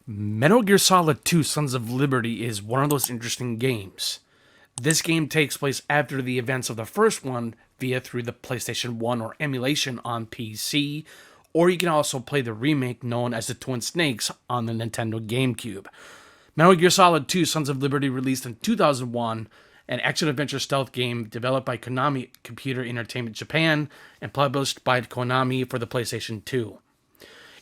Metal Gear Solid 2 Sons of Liberty is one of those interesting games. This game takes place after the events of the first one through the PlayStation 1 or emulation on PC, or you can also play the remake known as the Twin Snakes on the Nintendo GameCube. Metal Gear Solid 2 Sons of Liberty released in 2001, an action-adventure stealth game developed by Konami Computer Entertainment Japan and published by Konami for the PlayStation 2.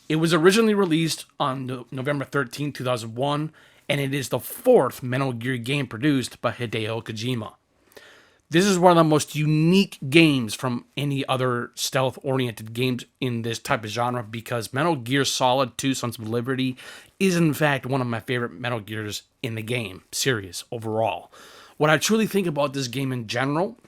It was originally released on November 13, 2001, and it is the fourth Metal Gear game produced by Hideo Kojima. This is one of the most unique games from any other stealth-oriented games in this type of genre because Metal Gear Solid 2 Sons of Liberty is in fact one of my favorite Metal Gears in the game series overall. What I truly think about this game in general,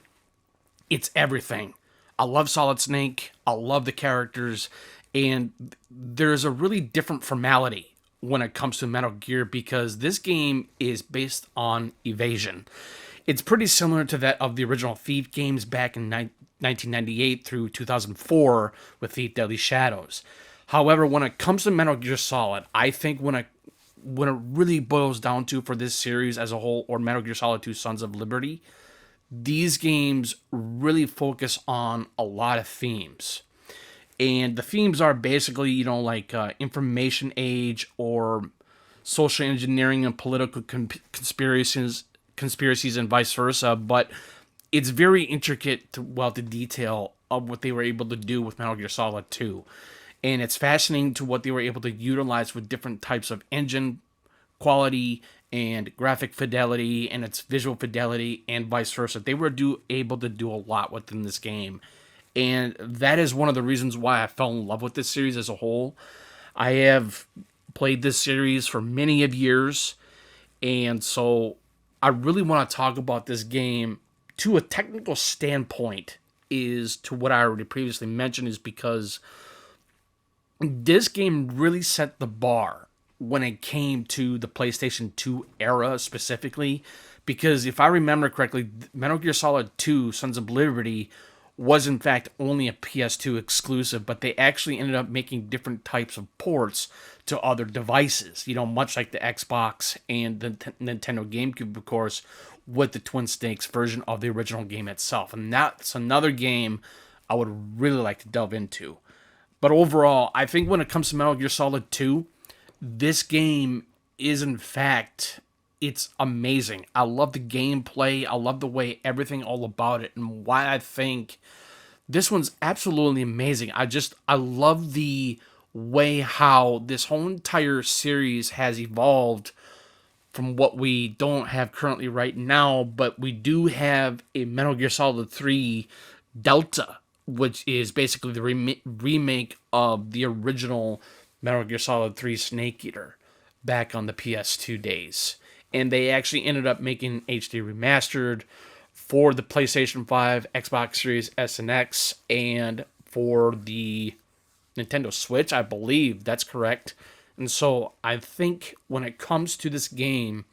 it's everything. I love Solid Snake, I love the characters, and there's a really different formality when it comes to Metal Gear because this game is based on Evasion. It's pretty similar to that of the original Thief games back in 1998 through 2004 with Thief Deadly Shadows. However, when it comes to Metal Gear Solid, I think when it really boils down to for this series as a whole, or Metal Gear Solid 2 Sons of Liberty, these games really focus on a lot of themes. And the themes are basically, like information age or social engineering and political conspiracies and vice versa. But it's very intricate to the detail of what they were able to do with Metal Gear Solid 2. And it's fascinating to what they were able to utilize with different types of engine quality and graphic fidelity and its visual fidelity and vice versa. They were able to do a lot within this game. And that is one of the reasons why I fell in love with this series as a whole. I have played this series for many of years, and so I really want to talk about this game to a technical standpoint is to what I already previously mentioned is because this game really set the bar when it came to the PlayStation 2 era specifically, because if I remember correctly, Metal Gear Solid 2 Sons of Liberty was in fact only a PS2 exclusive, but they actually ended up making different types of ports to other devices, much like the Xbox and the Nintendo GameCube, of course, with the Twin Snakes version of the original game itself. And that's another game I would really like to delve into. But overall, I think when it comes to Metal Gear Solid 2, this game is in fact, it's amazing. I love the gameplay. I love the way everything all about it and why I think this one's absolutely amazing. I love the way how this whole entire series has evolved from what we don't have currently right now, but we do have a Metal Gear Solid 3 Delta, which is basically the remake of the original Metal Gear Solid 3 Snake Eater back on the PS2 days. And they actually ended up making HD remastered for the PlayStation 5, Xbox Series S and X, and for the Nintendo Switch, I believe that's correct. And so I think when it comes to this game,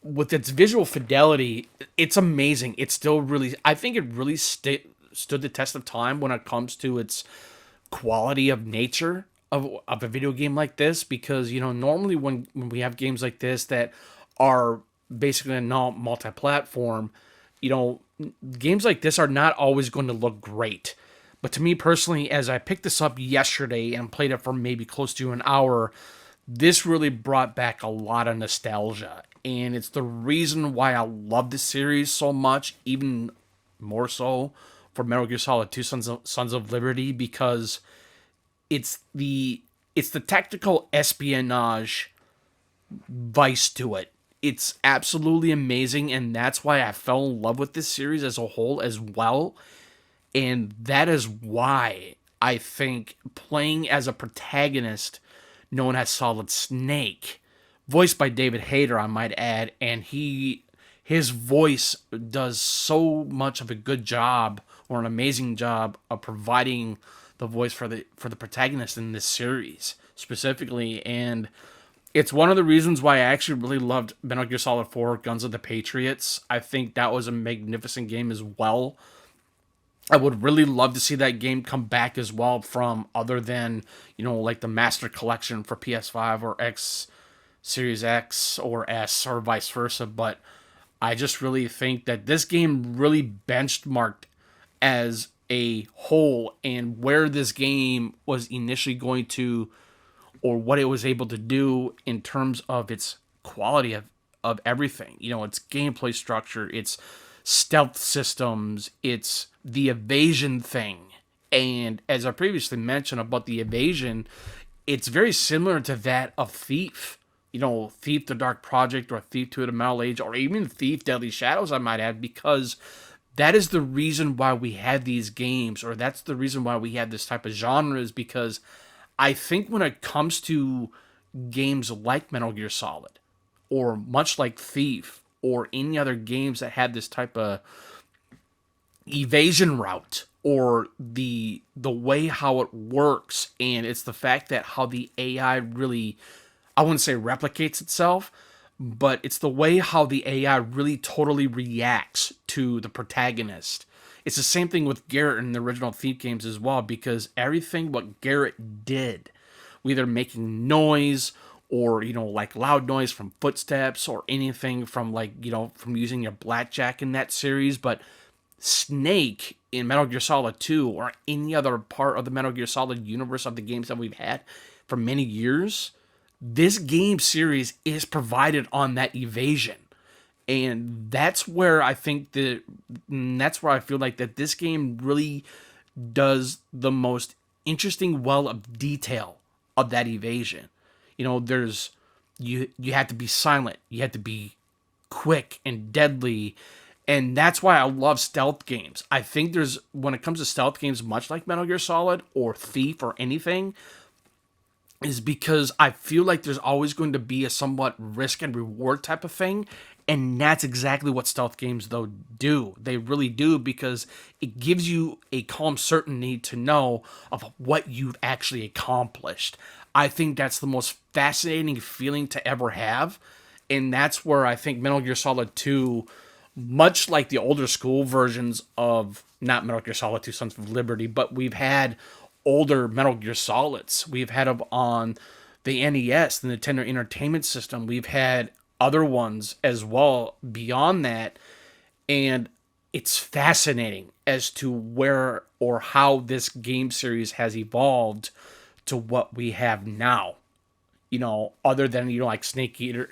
with its visual fidelity, it's amazing. It's still really, I think it really stood the test of time when it comes to its quality of nature of a video game like this, because normally when we have games like this that are basically not multi-platform, games like this are not always going to look great. But to me personally, as I picked this up yesterday and played it for maybe close to an hour, this really brought back a lot of nostalgia, and it's the reason why I love this series so much, even more so for Metal Gear Solid 2 Sons of Liberty, because it's the tactical espionage vice to it. It's absolutely amazing, and that's why I fell in love with this series as a whole as well. And that is why I think playing as a protagonist known as Solid Snake, voiced by David Hayter, I might add, and his voice does so much of a good job or an amazing job of providing the voice for the protagonist in this series specifically. And it's one of the reasons why I actually really loved Metal Gear Solid 4 Guns of the Patriots. I think that was a magnificent game as well. I would really love to see that game come back as well from other than, like the Master Collection for PS5 or X Series X or S or vice versa. But I just really think that this game really benchmarked as a whole and where this game was initially going to, or what it was able to do in terms of its quality of everything. Its gameplay structure, its stealth systems, its the evasion thing. And as I previously mentioned about the evasion, it's very similar to that of Thief. Thief the Dark Project or Thief 2 the Metal Age or even Thief Deadly Shadows, I might add, because that is the reason why we had these games, or that's the reason why we had this type of genre, is because I think when it comes to games like Metal Gear Solid, or much like Thief, or any other games that had this type of evasion route, or the way how it works, and it's the fact that how the AI really, I wouldn't say replicates itself, but it's the way how the AI really totally reacts to the protagonist. It's the same thing with Garrett in the original Thief games as well, because everything what Garrett did, whether making noise or, like loud noise from footsteps or anything from from using your blackjack in that series, but Snake in Metal Gear Solid 2 or any other part of the Metal Gear Solid universe of the games that we've had for many years, this game series is provided on that evasion. And that's where I think that's where I feel like that this game really does the most interesting well of detail of that evasion. There's you have to be silent, you have to be quick and deadly, and that's why I love stealth games. I think there's, when it comes to stealth games, much like Metal Gear Solid or Thief or anything, is because I feel like there's always going to be a somewhat risk and reward type of thing. And that's exactly what stealth games, though, do. They really do, because it gives you a calm certainty to know of what you've actually accomplished. I think that's the most fascinating feeling to ever have. And that's where I think Metal Gear Solid 2, much like the older school versions of, not Metal Gear Solid 2 Sons of Liberty, but we've had older Metal Gear Solids. We've had them on the NES, the Nintendo Entertainment System. We've had other ones as well beyond that. And it's fascinating as to where or how this game series has evolved to what we have now. Other than, like Snake Eater,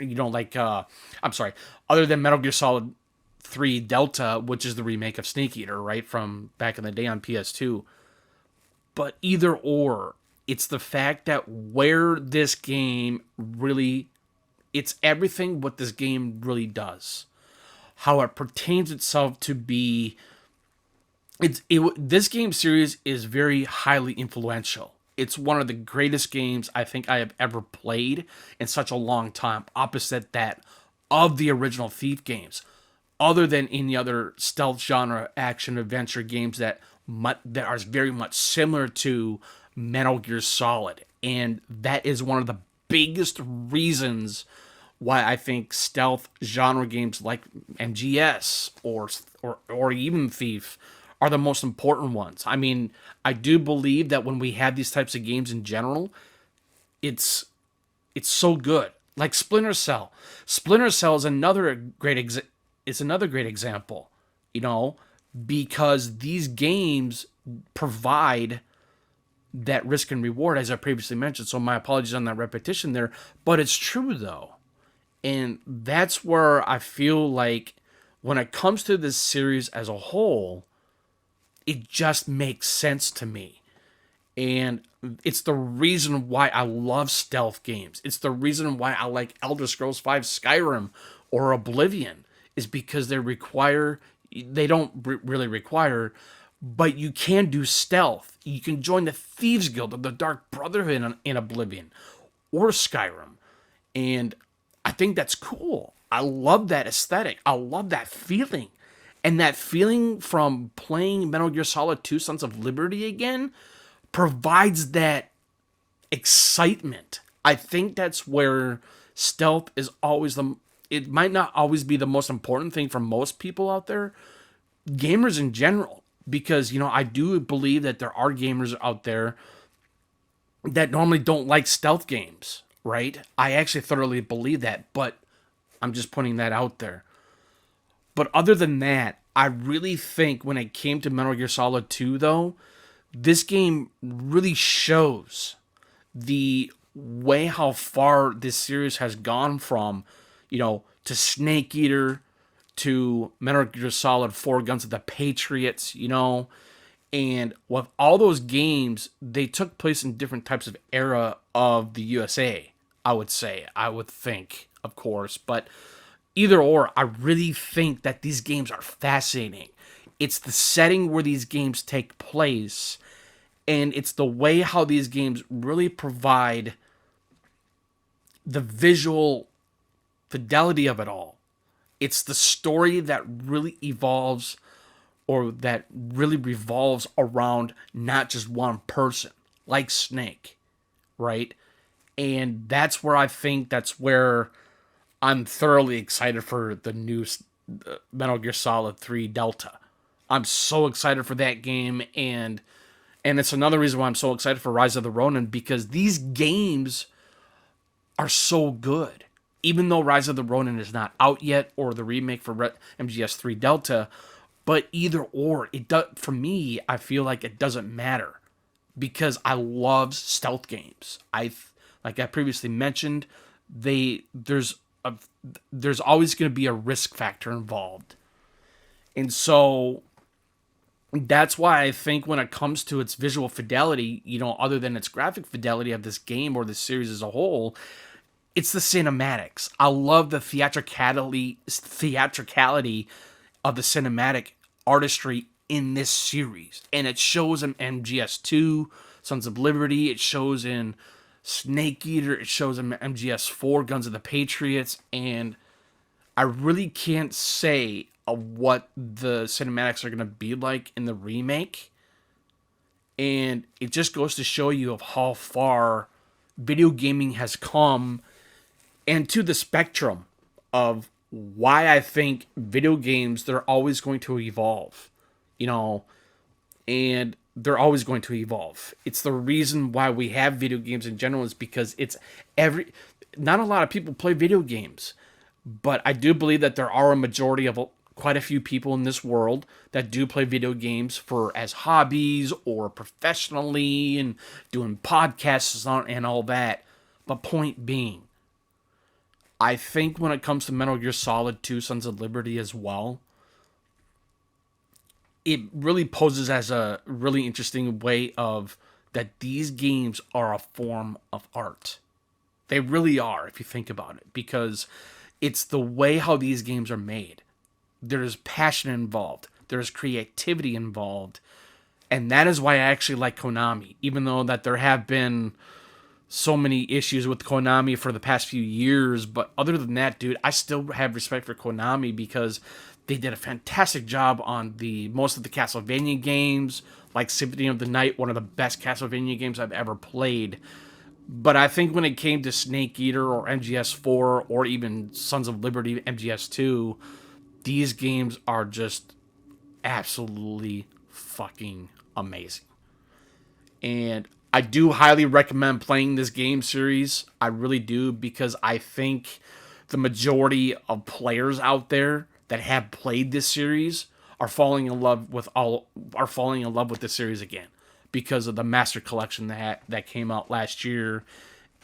other than Metal Gear Solid 3 Delta, which is the remake of Snake Eater, right, from back in the day on PS2. But either or, it's the fact that where this game really, it's everything what this game really does. How it pertains itself to be, this game series is very highly influential. It's one of the greatest games I think I have ever played in such a long time, opposite that of the original Thief games. Other than any other stealth genre action adventure games that are very much similar to Metal Gear Solid. And that is one of the biggest reasons why I think stealth genre games like MGS or even Thief are the most important ones. I mean, I do believe that when we have these types of games in general, it's so good. Like Splinter Cell. Splinter Cell is another great example, because these games provide that risk and reward, as I previously mentioned. So my apologies on that repetition there, but it's true though. And that's where I feel like when it comes to this series as a whole, it just makes sense to me. And it's the reason why I love stealth games. It's the reason why I like Elder Scrolls V Skyrim or Oblivion, is because they don't really require, but you can do stealth. You can join the Thieves Guild of the Dark Brotherhood in Oblivion or Skyrim. And I think that's cool. I love that aesthetic. I love that feeling. And that feeling from playing Metal Gear Solid 2 Sons of Liberty again provides that excitement. I think that's where stealth is always it might not always be the most important thing for most people out there, gamers in general, because, I do believe that there are gamers out there that normally don't like stealth games, right? I actually thoroughly believe that, but I'm just putting that out there. But other than that, I really think when it came to Metal Gear Solid 2, though, this game really shows the way how far this series has gone from, to Snake Eater, to Metal Gear Solid 4 Guns of the Patriots, and with all those games, they took place in different types of era of the USA, I would think, of course, but either or, I really think that these games are fascinating. It's the setting where these games take place, and it's the way how these games really provide the visual fidelity of it all. It's the story that really evolves, or that really revolves around not just one person, like Snake, right? And that's where I'm thoroughly excited for the new Metal Gear Solid 3 Delta. I'm so excited for that game, and it's another reason why I'm so excited for Rise of the Ronin, because these games are so good. Even though Rise of the Ronin is not out yet, or the remake for MGS3 Delta, but either or, it does, for me, I feel like it doesn't matter, because I love stealth games. Like I previously mentioned, there's always going to be a risk factor involved. And so that's why I think when it comes to its visual fidelity, other than its graphic fidelity of this game or the series as a whole, it's the cinematics. I love the theatricality of the cinematic artistry in this series. And it shows in MGS2, Sons of Liberty, it shows in Snake Eater, it shows in MGS4, Guns of the Patriots, and I really can't say what the cinematics are going to be like in the remake. And it just goes to show you of how far video gaming has come, and to the spectrum of why I think video games, they're always going to evolve, and they're always going to evolve. It's the reason why we have video games in general, is because not a lot of people play video games, but I do believe that there are a majority of quite a few people in this world that do play video games as hobbies or professionally, and doing podcasts and all that. But point being, I think when it comes to Metal Gear Solid 2 Sons of Liberty as well, it really poses as a really interesting way of that these games are a form of art. They really are, if you think about it, because it's the way how these games are made. There's passion involved. There's creativity involved. And that is why I actually like Konami, even though that there have been so many issues with Konami for the past few years. But other than that, dude, I still have respect for Konami, because they did a fantastic job on most of the Castlevania games, like Symphony of the Night, one of the best Castlevania games I've ever played. But I think when it came to Snake Eater or MGS4 or even Sons of Liberty MGS2, these games are just absolutely fucking amazing. And I do highly recommend playing this game series. I really do, because I think the majority of players out there that have played this series are falling in love with this series again, because of the Master Collection that came out last year.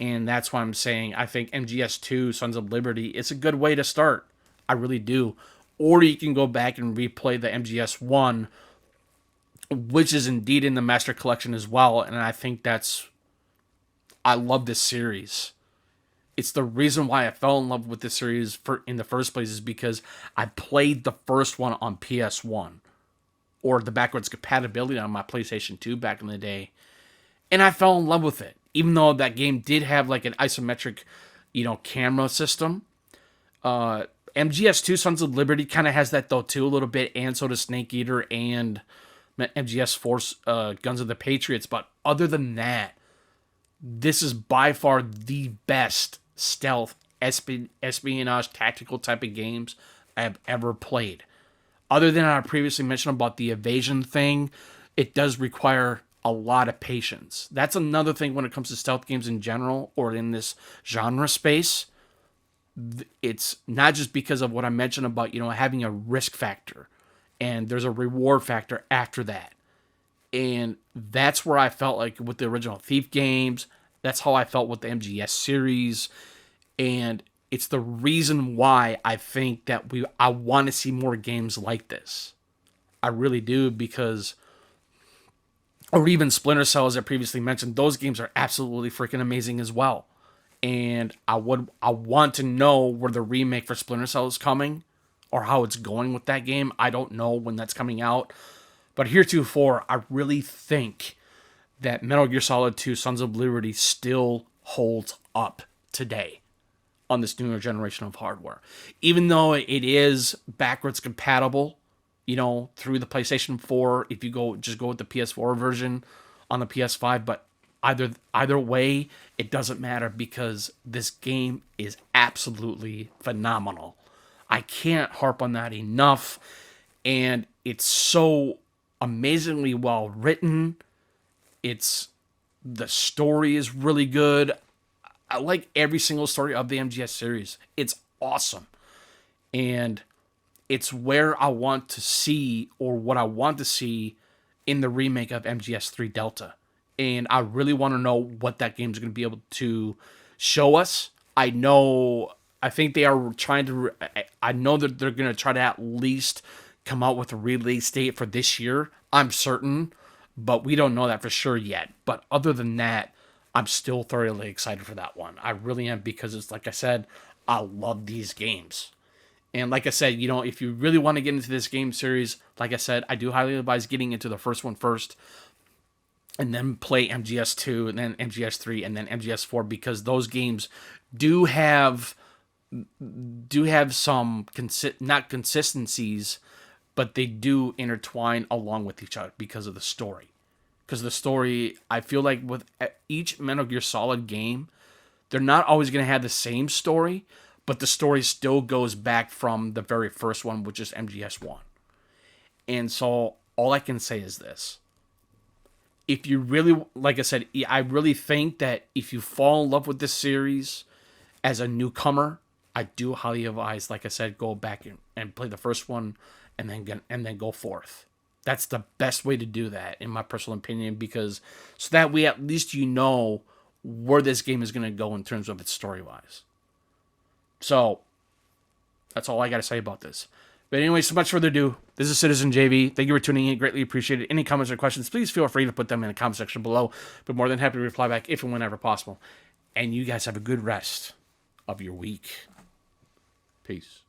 And that's why I'm saying I think MGS2 Sons of Liberty is a good way to start. I really do. Or you can go back and replay the MGS1, which is indeed in the Master Collection as well. And I think I love this series. It's the reason why I fell in love with this series in the first place, is because I played the first one on PS1, or the backwards compatibility on my PlayStation 2 back in the day. And I fell in love with it. Even though that game did have like an isometric, camera system. MGS2 Sons of Liberty kind of has that though too a little bit, and so does Snake Eater and MGS4 Guns of the Patriots. But other than that, this is by far the best stealth espionage tactical type of games I have ever played. Other than I previously mentioned about the evasion thing, it does require a lot of patience. That's another thing when it comes to stealth games in general or in this genre space. It's not just because of what I mentioned about, having a risk factor and there's a reward factor after that. And that's where I felt like with the original Thief games, that's how I felt with the MGS series. And it's the reason why I think that I want to see more games like this. I really do, because, or even Splinter Cell, as I previously mentioned, those games are absolutely freaking amazing as well. And I want to know where the remake for Splinter Cell is coming or how it's going with that game. I don't know when that's coming out. But heretofore, I really think that Metal Gear Solid 2 Sons of Liberty still holds up today on this newer generation of hardware. Even though it is backwards compatible, through the PlayStation 4, if you go with the PS4 version on the PS5, but either way, it doesn't matter because this game is absolutely phenomenal. I can't harp on that enough, and it's so amazingly well written. The story is really good. I like every single story of the MGS series. It's awesome. And it's where I want to see, or what I want to see in the remake of MGS3 Delta. And I really want to know what that game's going to be able to show us. I think they are trying to, I know that they're going to try to at least come out with a release date for this year. I'm certain, but we don't know that for sure yet. But other than that, I'm still thoroughly excited for that one. I really am, because it's like I said, I love these games. And like I said, if you really want to get into this game series, like I said, I do highly advise getting into the first one first, and then play MGS2, and then MGS3, and then MGS4, because those games do have some not consistencies, but they do intertwine along with each other because of the story. Because the story, I feel like with each Metal Gear Solid game, they're not always going to have the same story, but the story still goes back from the very first one, which is MGS1. And so all I can say is this. If you really, like I said, I really think that if you fall in love with this series as a newcomer, I do highly advise, like I said, go back and play the first one and then go forth. That's the best way to do that, in my personal opinion, because so that way at least where this game is going to go in terms of its story-wise. So, that's all I got to say about this. But anyway, so much further ado, this is Citizen JV. Thank you for tuning in. Greatly appreciated. Any comments or questions, please feel free to put them in the comment section below. But more than happy to reply back if and whenever possible. And you guys have a good rest of your week. Peace.